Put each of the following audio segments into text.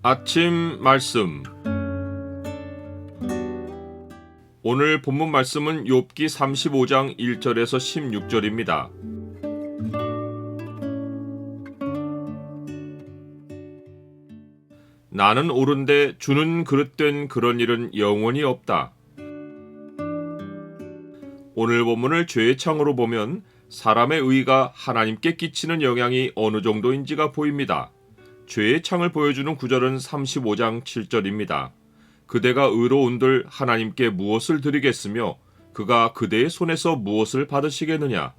아침 말씀. 오늘 본문 말씀은 욥기 35장 1절에서 16절입니다. 나는 옳은데 주는 그릇된 그런 일은 영원히 없다. 오늘 본문을 죄의 창으로 보면 사람의 의가 하나님께 끼치는 영향이 어느 정도인지가 보입니다. 죄의 창을 보여주는 구절은 35장 7절입니다. 그대가 의로운들 하나님께 무엇을 드리겠으며 그가 그대의 손에서 무엇을 받으시겠느냐.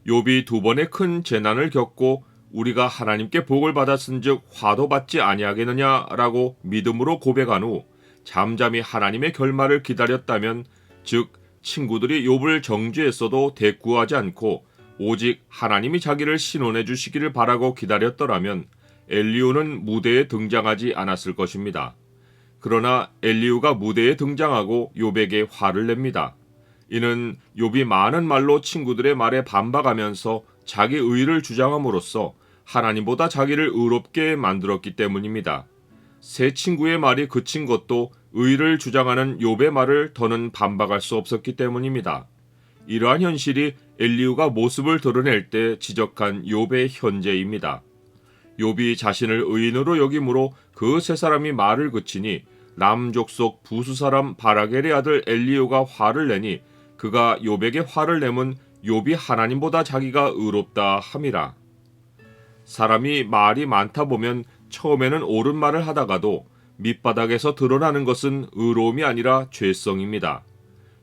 욥이 두 번의 큰 재난을 겪고 우리가 하나님께 복을 받았은즉 화도 받지 아니하겠느냐라고 믿음으로 고백한 후 잠잠히 하나님의 결말을 기다렸다면, 즉 친구들이 욥을 정죄했어도 대꾸하지 않고 오직 하나님이 자기를 신원해 주시기를 바라고 기다렸더라면 엘리후는 무대에 등장하지 않았을 것입니다. 그러나 엘리후가 무대에 등장하고 욥에게 화를 냅니다. 이는 욥이 많은 말로 친구들의 말에 반박하면서 자기 의를 주장함으로써 하나님보다 자기를 의롭게 만들었기 때문입니다. 세 친구의 말이 그친 것도 의를 주장하는 욥의 말을 더는 반박할 수 없었기 때문입니다. 이러한 현실이 엘리후가 모습을 드러낼 때 지적한 욥의 현재입니다. 욥이 자신을 의인으로 여김으로 그 세 사람이 말을 그치니 람 족속 부수 사람 바라겔의 아들 엘리후가 화를 내니 그가 욥에게 화를 내면 욥이 하나님보다 자기가 의롭다 함이라. 사람이 말이 많다 보면 처음에는 옳은 말을 하다가도 밑바닥에서 드러나는 것은 의로움이 아니라 죄성입니다.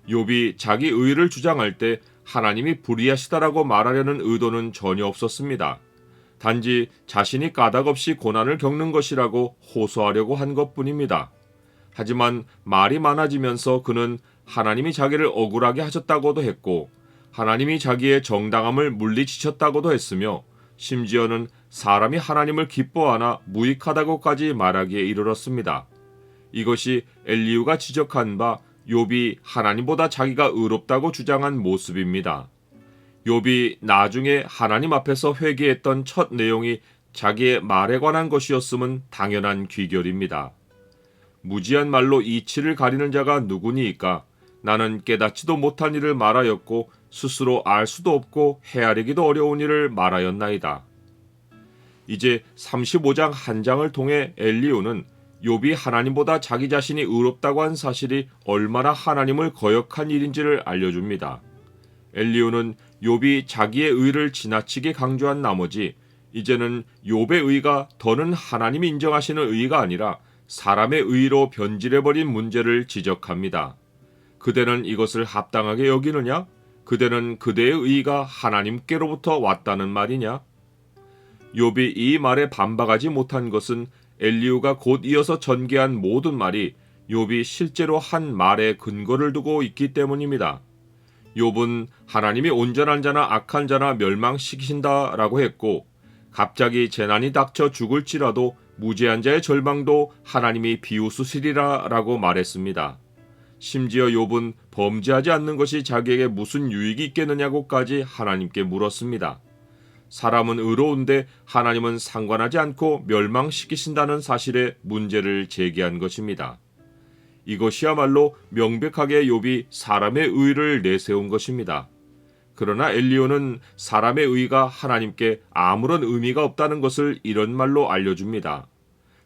욥이 자기 의를 주장할 때 하나님이 불의하시다라고 말하려는 의도는 전혀 없었습니다. 단지 자신이 까닭없이 고난을 겪는 것이라고 호소하려고 한 것뿐입니다. 하지만 말이 많아지면서 그는 하나님이 자기를 억울하게 하셨다고도 했고 하나님이 자기의 정당함을 물리치셨다고도 했으며 심지어는 사람이 하나님을 기뻐하나 무익하다고까지 말하기에 이르렀습니다. 이것이 엘리후가 지적한 바 욥이 하나님보다 자기가 의롭다고 주장한 모습입니다. 욥이 나중에 하나님 앞에서 회개했던 첫 내용이 자기의 말에 관한 것이었음은 당연한 귀결입니다. 무지한 말로 이치를 가리는 자가 누구니이까? 나는 깨닫지도 못한 일을 말하였고 스스로 알 수도 없고 헤아리기도 어려운 일을 말하였나이다. 이제 35장 한 장을 통해 엘리후는 욥이 하나님보다 자기 자신이 의롭다고 한 사실이 얼마나 하나님을 거역한 일인지를 알려줍니다. 엘리후는 욥이 자기의 의를 지나치게 강조한 나머지 이제는 욥의 의가 더는 하나님이 인정하시는 의가 아니라 사람의 의로 변질해버린 문제를 지적합니다. 그대는 이것을 합당하게 여기느냐? 그대는 그대의 의가 하나님께로부터 왔다는 말이냐? 욥이 이 말에 반박하지 못한 것은 엘리후가 곧 이어서 전개한 모든 말이 욥이 실제로 한 말에 근거를 두고 있기 때문입니다. 욥은 하나님이 온전한 자나 악한 자나 멸망시키신다라고 했고 갑자기 재난이 닥쳐 죽을지라도 무죄한 자의 절망도 하나님이 비웃으시리라라고 말했습니다. 심지어 욥은 범죄하지 않는 것이 자기에게 무슨 유익이 있겠느냐고까지 하나님께 물었습니다. 사람은 의로운데 하나님은 상관하지 않고 멸망시키신다는 사실에 문제를 제기한 것입니다. 이것이야말로 명백하게 욥이 사람의 의를 내세운 것입니다. 그러나 엘리후는 사람의 의가 하나님께 아무런 의미가 없다는 것을 이런 말로 알려줍니다.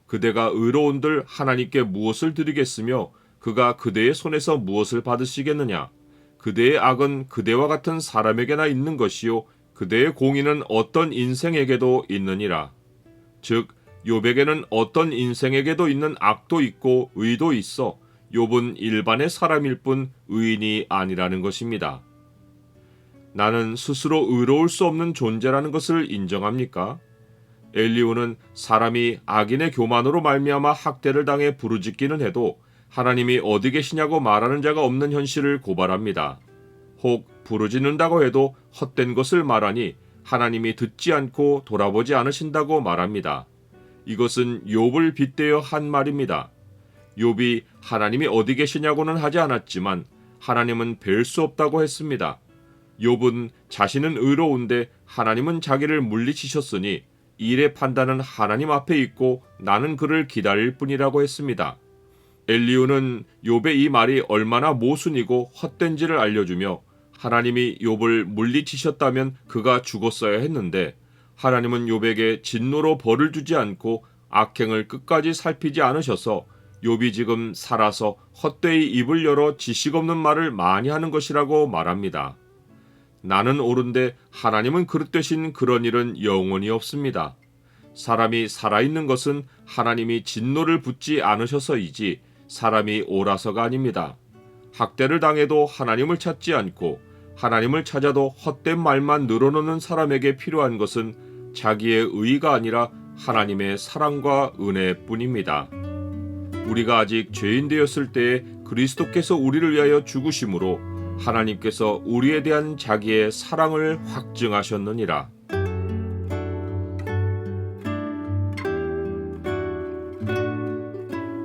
그대가 의로운들 하나님께 무엇을 드리겠으며 그가 그대의 손에서 무엇을 받으시겠느냐. 그대의 악은 그대와 같은 사람에게나 있는 것이요 그대의 공의는 어떤 인생에게도 있느니라. 즉 욥에게는 어떤 인생에게도 있는 악도 있고 의도 있어 욥은 일반의 사람일 뿐 의인이 아니라는 것입니다. 나는 스스로 의로울 수 없는 존재라는 것을 인정합니까? 엘리후는 사람이 악인의 교만으로 말미암아 학대를 당해 부르짖기는 해도 하나님이 어디 계시냐고 말하는 자가 없는 현실을 고발합니다. 혹 부르짖는다고 해도 헛된 것을 말하니 하나님이 듣지 않고 돌아보지 않으신다고 말합니다. 이것은 욥을 빗대어 한 말입니다. 욥이 하나님이 어디 계시냐고는 하지 않았지만 하나님은 뵐 수 없다고 했습니다. 욥은 자신은 의로운데 하나님은 자기를 물리치셨으니 일의 판단은 하나님 앞에 있고 나는 그를 기다릴 뿐이라고 했습니다. 엘리후는 욥의 이 말이 얼마나 모순이고 헛된지를 알려주며 하나님이 욥을 물리치셨다면 그가 죽었어야 했는데 하나님은 욥에게 진노로 벌을 주지 않고 악행을 끝까지 살피지 않으셔서 욥이 지금 살아서 헛되이 입을 열어 지식 없는 말을 많이 하는 것이라고 말합니다. 나는 옳은데 하나님은 그릇되신 그런 일은 영원히 없습니다. 사람이 살아있는 것은 하나님이 진노를 붓지 않으셔서이지 사람이 옳아서가 아닙니다. 학대를 당해도 하나님을 찾지 않고 하나님을 찾아도 헛된 말만 늘어놓는 사람에게 필요한 것은 자기의 의가 아니라 하나님의 사랑과 은혜뿐입니다. 우리가 아직 죄인 되었을 때에 그리스도께서 우리를 위하여 죽으심으로 하나님께서 우리에 대한 자기의 사랑을 확증하셨느니라.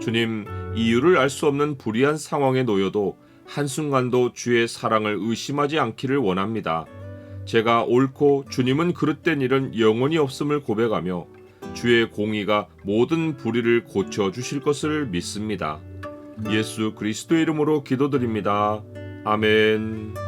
주님, 이유를 알 수 없는 불의한 상황에 놓여도 한순간도 주의 사랑을 의심하지 않기를 원합니다. 제가 옳고 주님은 그릇된 일은 영원히 없음을 고백하며 주의 공의가 모든 불의를 고쳐주실 것을 믿습니다. 예수 그리스도의 이름으로 기도드립니다. 아멘.